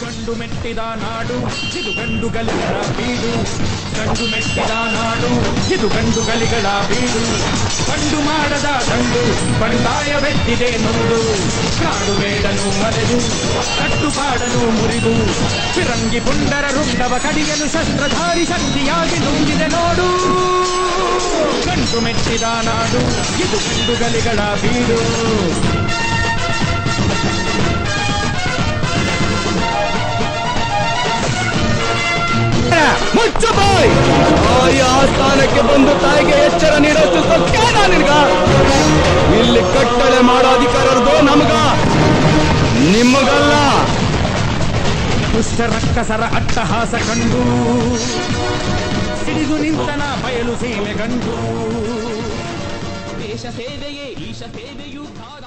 ಗಂಡು ಮೆಟ್ಟಿದ ನಾಡು ಇದು ಗಂಡುಗಳಿಗಳ ಬೀಡು. ಗಂಡು ಮೆಟ್ಟಿದ ನಾಡು ಇದು ಗಂಡುಗಳಿಗಳ ಬೀಡು. ಗಂಡು ಮಾಡದ ಗಂಡು ಬಂಡಾಯವೆತ್ತಿದೆ ನೊಂದು. ಕಾಡು ಬೇಡನು ಮರೆದು ಕಟ್ಟುಪಾಡನು ಮುರಿದು. ಫಿರಂಗಿ ಪುಂಡರ ರುಂಡವ ಕಡಿಯಲು ಶಸ್ತ್ರಧಾರಿ ಶಕ್ತಿಯಾಗಿ ನುಂಗಿದೆ ನೋಡು. ಗಂಡು ಮೆಟ್ಟಿದ ನಾಡು ಇದು ಗಂಡುಗಳಿಗಳ ಬೀಡು. ಮುಚ್ಚು ಬಾಯ್! ಆಸ್ಥಾನಕ್ಕೆ ಬಂದು ತಾಯಿಗೆ ಎಚ್ಚರ ನೀಡೋದು ಸತ್ಯನಾ ನಿನ್ಗ? ಇಲ್ಲಿ ಕಟ್ಟಳೆ ಮಾಡೋ ಅಧಿಕಾರದ್ದು ನಮಗ, ನಿಮಗಲ್ಲ. ದುಷ್ಟ ರಕ್ಕಸರ ಅಟ್ಟಹಾಸ ಕಂಡು ಸಿಡಿದು ನಿಂತನ ಬಯಲು ಸೀಮೆ ಗಂಡು. ದೇಶ ಸೇವೆಯೇ ಈಶ ಸೇವೆಯೂ ಕಾದ